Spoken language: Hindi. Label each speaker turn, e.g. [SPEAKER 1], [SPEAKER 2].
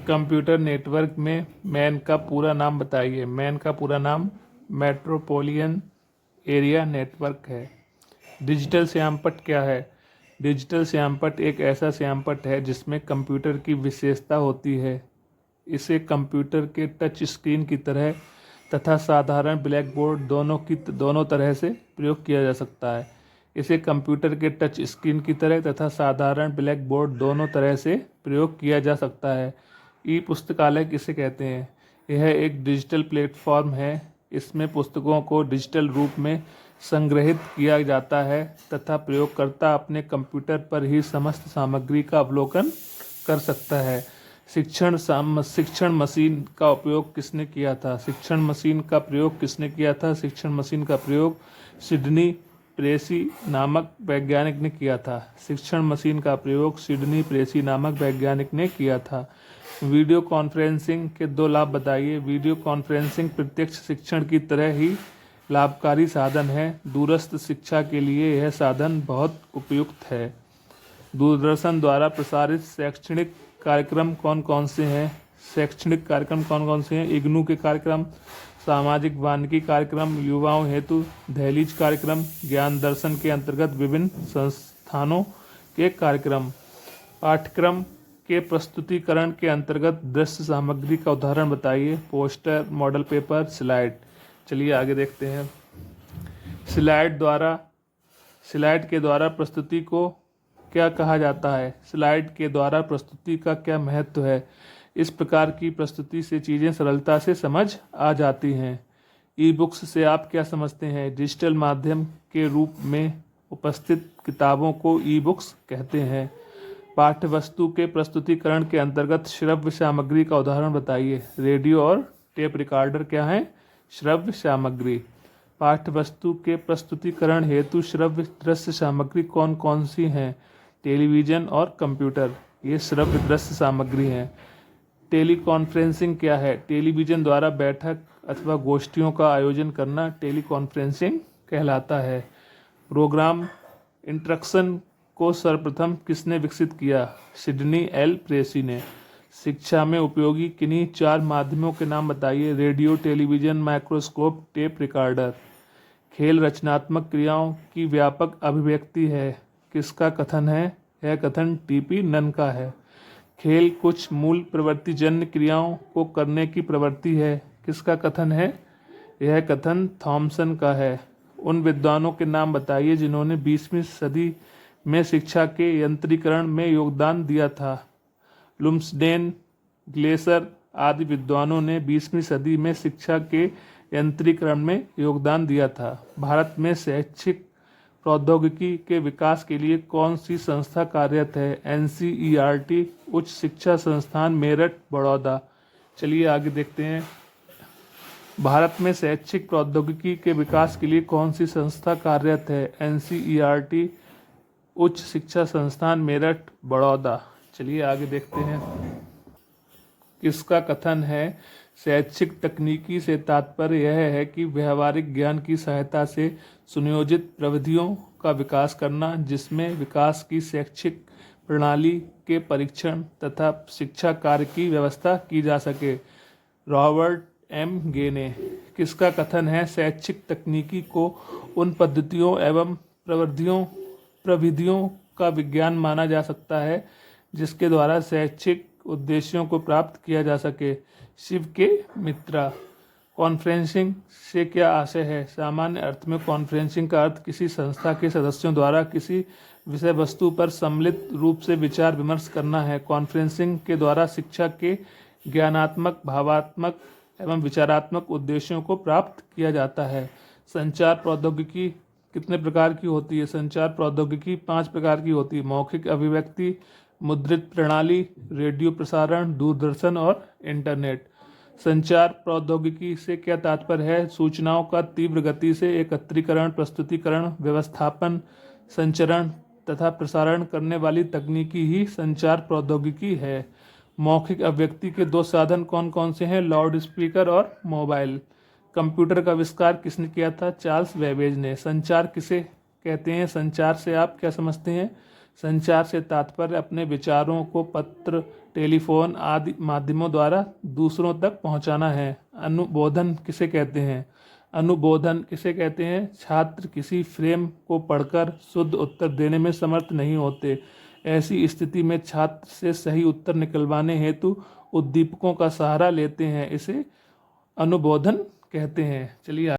[SPEAKER 1] कंप्यूटर नेटवर्क में मैन का पूरा नाम बताइए। मैन का पूरा नाम मेट्रोपोलियन एरिया नेटवर्क है। डिजिटल श्यामपट्ट क्या है? डिजिटल श्यामपट्ट एक ऐसा श्यामपट्ट है जिसमें कंप्यूटर की विशेषता होती है। इसे कंप्यूटर के टच स्क्रीन की तरह तथा साधारण ब्लैक बोर्ड दोनों तरह से प्रयोग किया जा सकता है। इसे कंप्यूटर के टच स्क्रीन की तरह तथा साधारण ब्लैक बोर्ड दोनों तरह से प्रयोग किया जा सकता है। ई पुस्तकालय किसे कहते हैं? यह एक डिजिटल प्लेटफॉर्म है। इसमें पुस्तकों को डिजिटल रूप में संग्रहित किया जाता है तथा प्रयोगकर्ता अपने कंप्यूटर पर ही समस्त सामग्री का अवलोकन कर सकता है। शिक्षण मशीन का उपयोग किसने किया था? शिक्षण मशीन का प्रयोग किसने किया था? शिक्षण मशीन का प्रयोग सिडनी प्रेसी नामक वैज्ञानिक ने किया था। शिक्षण मशीन का प्रयोग सिडनी प्रेसी नामक वैज्ञानिक ने किया था। वीडियो कॉन्फ्रेंसिंग के 2 लाभ बताइए। वीडियो कॉन्फ्रेंसिंग प्रत्यक्ष शिक्षण की तरह ही लाभकारी साधन है। दूरस्थ शिक्षा के लिए यह साधन बहुत उपयुक्त है। दूरदर्शन द्वारा प्रसारित शैक्षणिक कार्यक्रम कौन कौन से हैं? शैक्षणिक कार्यक्रम कौन कौन से हैं? इग्नू के कार्यक्रम, सामाजिक वानिकी कार्यक्रम, युवाओं हेतु दहलीज कार्यक्रम, ज्ञान दर्शन के अंतर्गत विभिन्न संस्थानों के कार्यक्रम। पाठ्यक्रम के प्रस्तुतिकरण के अंतर्गत दृश्य सामग्री का उदाहरण बताइए। Poster, model paper, slide. चलिए आगे देखते हैं। स्लाइड के द्वारा प्रस्तुति को क्या कहा जाता है? स्लाइड के द्वारा प्रस्तुति का क्या महत्व है? इस प्रकार की प्रस्तुति से चीज़ें सरलता से समझ आ जाती हैं। ई बुक्स से आप क्या समझते हैं? डिजिटल माध्यम के रूप में उपस्थित किताबों को ई बुक्स कहते हैं। पाठ्य वस्तु के प्रस्तुतिकरण के अंतर्गत श्रव्य सामग्री का उदाहरण बताइए। रेडियो और टेप रिकॉर्डर क्या हैं? श्रव्य सामग्री। पाठ्य वस्तु के प्रस्तुतिकरण हेतु श्रव्य दृश्य सामग्री कौन कौन सी हैं? टेलीविज़न और कंप्यूटर, ये श्रव्य दृश्य सामग्री हैं। टेलीकॉन्फ्रेंसिंग क्या है? टेलीविज़न द्वारा बैठक अथवा गोष्ठियों का आयोजन करना टेलीकॉन्फ्रेंसिंग कहलाता है। प्रोग्राम इंस्ट्रक्शन को सर्वप्रथम किसने विकसित किया? सिडनी एल प्रेसी ने। शिक्षा में उपयोगी किन्हीं 4 माध्यमों के नाम बताइए। Radio, television, microscope, tape recorder. खेल रचनात्मक क्रियाओं की व्यापक अभिव्यक्ति है, किसका कथन है? यह कथन टीपी नन का है। खेल कुछ मूल प्रवृत्तिजन्य क्रियाओं को करने की प्रवृत्ति है, किसका कथन है? यह कथन थॉमसन का है। उन विद्वानों के नाम बताइए जिन्होंने 20वीं सदी में शिक्षा के यंत्रीकरण में योगदान दिया था। लुम्सडेन, ग्लेसर आदि विद्वानों ने 20वीं सदी में शिक्षा के यंत्रीकरण में योगदान दिया था। भारत में शैक्षिक प्रौद्योगिकी के विकास के लिए कौन सी संस्था कार्यरत है? NCERT, उच्च शिक्षा संस्थान मेरठ, बड़ौदा। चलिए आगे देखते हैं। भारत में शैक्षिक प्रौद्योगिकी के विकास के लिए कौन सी संस्था कार्यरत है? NCERT, उच्च शिक्षा संस्थान मेरठ, बड़ौदा। चलिए आगे देखते हैं। किसका कथन है? शैक्षिक तकनीकी से तात्पर्य यह है कि व्यवहारिक ज्ञान की सहायता से सुनियोजित प्रविधियों का विकास करना, जिसमें विकास की शैक्षिक प्रणाली के परीक्षण तथा शिक्षा कार्य की व्यवस्था की जा सके। रॉबर्ट एम गे ने। किसका कथन है? शैक्षिक तकनीकी को उन पद्धतियों एवं प्रविधियों का विज्ञान माना जा सकता है जिसके द्वारा शैक्षिक उद्देश्यों को प्राप्त किया जा सके। शिव के मित्रा। कॉन्फ्रेंसिंग से क्या आशय है? सामान्य अर्थ में कॉन्फ्रेंसिंग का अर्थ किसी संस्था के सदस्यों द्वारा किसी विषय वस्तु पर सम्मिलित रूप से विचार विमर्श करना है। कॉन्फ्रेंसिंग के द्वारा शिक्षा के ज्ञानात्मक, भावात्मक एवं विचारात्मक उद्देश्यों को प्राप्त किया जाता है। संचार प्रौद्योगिकी कितने प्रकार की होती है? संचार प्रौद्योगिकी 5 प्रकार की होती है। मौखिक अभिव्यक्ति, मुद्रित प्रणाली, रेडियो प्रसारण, दूरदर्शन और इंटरनेट। संचार प्रौद्योगिकी से क्या तात्पर्य है? सूचनाओं का तीव्र गति से एकत्रीकरण, प्रस्तुतिकरण, व्यवस्थापन, संचरण तथा प्रसारण करने वाली तकनीकी ही संचार प्रौद्योगिकी है। मौखिक अभिव्यक्ति के 2 साधन कौन कौन से हैं? लाउड स्पीकर और मोबाइल। कंप्यूटर का आविष्कार किसने किया था? चार्ल्स बेबेज ने। संचार किसे कहते हैं? संचार से आप क्या समझते हैं? संचार से तात्पर्य अपने विचारों को पत्र, टेलीफोन आदि माध्यमों द्वारा दूसरों तक पहुंचाना है। अनुबोधन किसे कहते हैं? अनुबोधन किसे कहते हैं? छात्र किसी फ्रेम को पढ़कर शुद्ध उत्तर देने में समर्थ नहीं होते। ऐसी स्थिति में छात्र से सही उत्तर निकलवाने हेतु उद्दीपकों का सहारा लेते हैं। इसे अनुबोधन कहते हैं। चलिए